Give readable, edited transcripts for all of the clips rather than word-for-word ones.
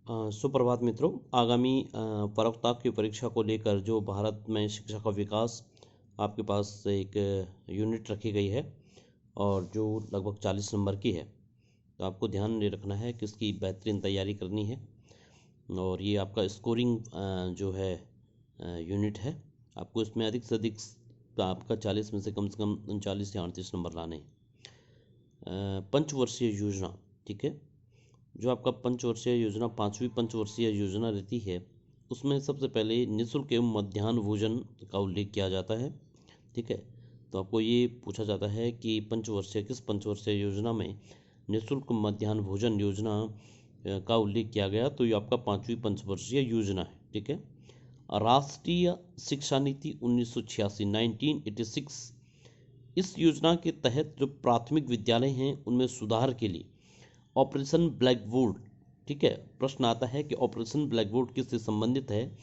सुप्रभात मित्रों। आगामी प्रवक्ता की परीक्षा को लेकर जो भारत में शिक्षा का विकास आपके पास एक यूनिट रखी गई है और जो लगभग 40 नंबर की है, तो आपको ध्यान में रखना है कि इसकी बेहतरीन तैयारी करनी है। और ये आपका स्कोरिंग जो है यूनिट है। आपको इसमें अधिक से अधिक आपका 40 में से कम 39 या 38 नंबर लाने हैं। पंचवर्षीय योजना, ठीक है। जो आपका पंचवर्षीय योजना 5वीं पंचवर्षीय योजना रहती है, उसमें सबसे पहले निःशुल्क एवं मध्याह्न भोजन का उल्लेख किया जाता है, ठीक है। तो आपको ये पूछा जाता है कि किस पंचवर्षीय योजना में निःशुल्क मध्याह्न भोजन योजना का उल्लेख किया गया, तो ये आपका 5वीं पंचवर्षीय योजना है, ठीक है। राष्ट्रीय शिक्षा नीति 1986 1986, इस योजना के तहत जो प्राथमिक विद्यालय हैं उनमें सुधार के लिए ऑपरेशन ब्लैक बोर्ड, ठीक है। प्रश्न आता है कि ऑपरेशन ब्लैक बोर्ड किससे संबंधित है,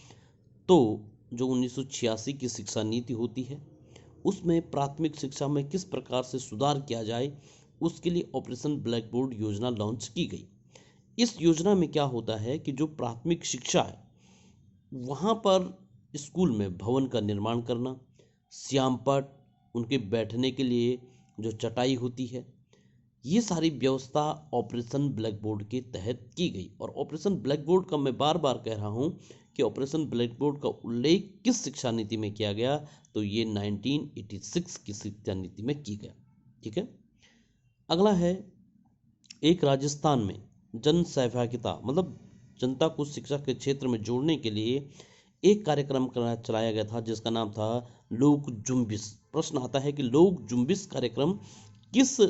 तो जो 1986 की शिक्षा नीति होती है उसमें प्राथमिक शिक्षा में किस प्रकार से सुधार किया जाए, उसके लिए ऑपरेशन ब्लैक बोर्ड योजना लॉन्च की गई। इस योजना में क्या होता है कि जो प्राथमिक शिक्षा है वहाँ पर स्कूल में भवन का निर्माण करना, श्यामपट्ट, उनके बैठने के लिए जो चटाई होती है, ये सारी व्यवस्था ऑपरेशन ब्लैक बोर्ड के तहत की गई। और ऑपरेशन ब्लैक बोर्ड का मैं बार बार कह रहा हूँ कि ऑपरेशन ब्लैक बोर्ड का उल्लेख किस शिक्षा नीति में किया गया, तो ये 1986 की शिक्षा नीति में की गया, ठीक है। अगला है, एक राजस्थान में जन सहभागिता मतलब जनता को शिक्षा के क्षेत्र में जोड़ने के लिए एक कार्यक्रम चलाया गया था जिसका नाम था लोक जुम्बिश। प्रश्न आता है कि लोक जुम्बिश कार्यक्रम किस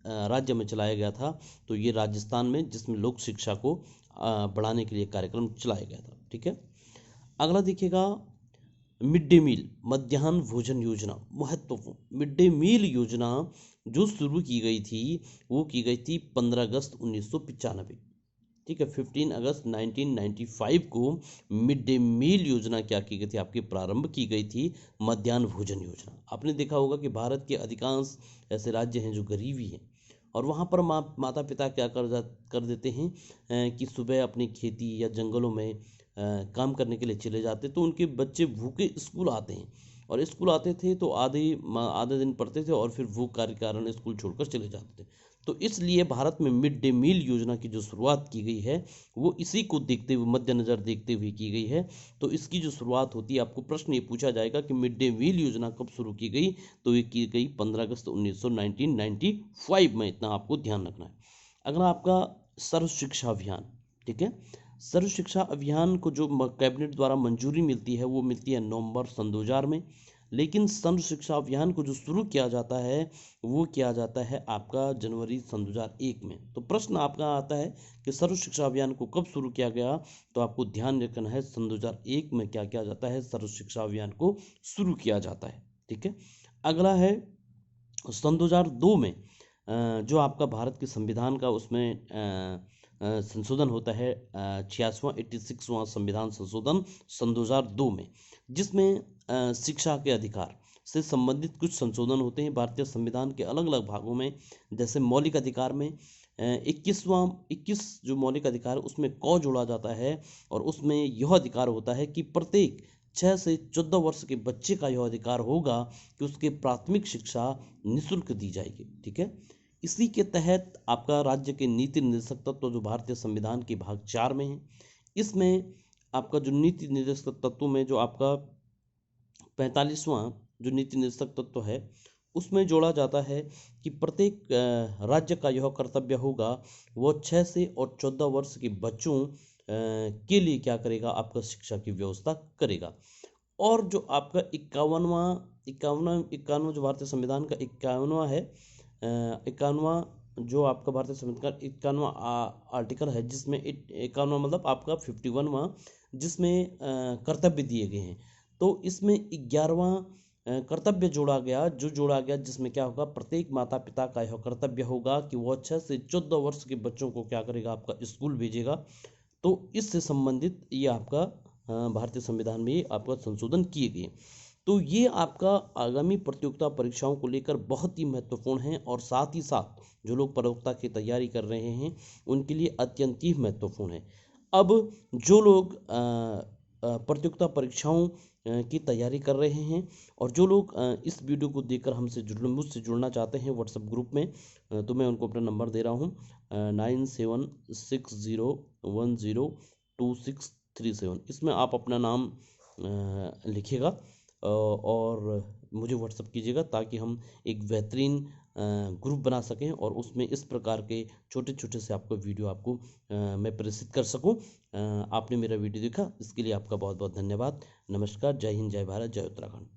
राज्य में चलाया गया था, तो ये राजस्थान में, जिसमें लोक शिक्षा को बढ़ाने के लिए कार्यक्रम चलाया गया था, ठीक है। अगला देखिएगा, मिड डे मील मध्याह्न भोजन योजना, महत्वपूर्ण। मिड डे मील योजना जो शुरू की गई थी वो की गई थी 15 अगस्त 1995, ठीक है। 15 अगस्त 1995 को मिड डे मील योजना क्या की गई थी, आपकी प्रारंभ की गई थी मध्याह्न भोजन योजना। आपने देखा होगा कि भारत के अधिकांश ऐसे राज्य हैं जो गरीबी हैं और वहाँ पर माता पिता क्या कर देते हैं कि सुबह अपनी खेती या जंगलों में काम करने के लिए चले जाते, तो उनके बच्चे भूखे स्कूल आते हैं और स्कूल आते थे तो आधे दिन पढ़ते थे और फिर भूख कार्य के कारण स्कूल छोड़कर चले जाते थे। तो इसलिए भारत में मिड डे मील योजना की जो शुरुआत की गई है वो इसी को देखते हुए, मद्देनजर देखते हुए की गई है। तो इसकी जो शुरुआत होती है, आपको प्रश्न ये पूछा जाएगा कि मिड डे मील योजना कब शुरू की गई, तो ये की गई 15 अगस्त 1995 में। इतना आपको ध्यान रखना है। अगला आपका सर्व शिक्षा अभियान, ठीक है। सर्व शिक्षा अभियान को जो कैबिनेट द्वारा मंजूरी मिलती है वो मिलती है नवंबर सन 2000 में, लेकिन सर्व शिक्षा अभियान को जो शुरू किया जाता है वो किया जाता है आपका जनवरी सन 2001 में। तो प्रश्न आपका आता है कि सर्व शिक्षा अभियान को कब शुरू किया गया, तो आपको ध्यान रखना है सन 2001 में क्या किया जाता है, सर्व शिक्षा अभियान को शुरू किया जाता है, ठीक है। अगला है, सन 2002 में जो आपका भारत के संविधान का उसमें संशोधन होता है, 86वां संविधान संशोधन सन 2002 में, जिसमें शिक्षा के अधिकार से संबंधित कुछ संशोधन होते हैं भारतीय संविधान के अलग अलग भागों में। जैसे मौलिक अधिकार में 21 जो मौलिक अधिकार है उसमें क जोड़ा जाता है और उसमें यह अधिकार होता है कि प्रत्येक 6 से 14 वर्ष के बच्चे का यह अधिकार होगा कि उसके प्राथमिक शिक्षा निःशुल्क दी जाएगी, ठीक है। इसी के तहत आपका राज्य के नीति निर्देशक तत्व जो भारतीय संविधान के भाग 4 में है, इसमें आपका जो नीति निर्देशक तत्व में जो आपका 45वां जो नीति निर्देशक तत्व है उसमें जोड़ा जाता है कि प्रत्येक राज्य का यह कर्तव्य होगा वो 6 से और 14 वर्ष के बच्चों के लिए क्या करेगा, आपका शिक्षा की व्यवस्था करेगा। और जो आपका 51वां जो भारतीय संविधान का 51वां है, 51वां जो आपका भारतीय संविधान का 51वां आर्टिकल है, जिसमें 51वां मतलब आपका 51वां, जिसमें कर्तव्य दिए गए हैं। तो इसमें 11वां कर्तव्य जोड़ा गया जिसमें क्या होगा, प्रत्येक माता पिता का यह कर्तव्य होगा कि वह 6 से 14 वर्ष के बच्चों को क्या करेगा, आपका स्कूल भेजेगा। तो इससे संबंधित ये आपका भारतीय संविधान में आपका संशोधन किए गए। तो ये आपका आगामी प्रतियोगिता परीक्षाओं को लेकर बहुत ही महत्वपूर्ण है, और साथ ही साथ जो लोग प्रतियोगिता की तैयारी कर रहे हैं उनके लिए अत्यंत ही महत्वपूर्ण है। अब जो लोग प्रतियोगिता परीक्षाओं की तैयारी कर रहे हैं, और जो लोग इस वीडियो को देखकर मुझसे जुड़ना चाहते हैं व्हाट्सएप ग्रुप में, तो मैं उनको अपना नंबर दे रहा हूँ 9760102637। इसमें आप अपना नाम लिखिएगा और मुझे व्हाट्सअप कीजिएगा, ताकि हम एक बेहतरीन ग्रुप बना सकें और उसमें इस प्रकार के छोटे छोटे से आपको वीडियो आपको मैं प्रेषित कर सकूं। आपने मेरा वीडियो देखा, इसके लिए आपका बहुत बहुत धन्यवाद। नमस्कार, जय हिंद, जय भारत, जय उत्तराखंड।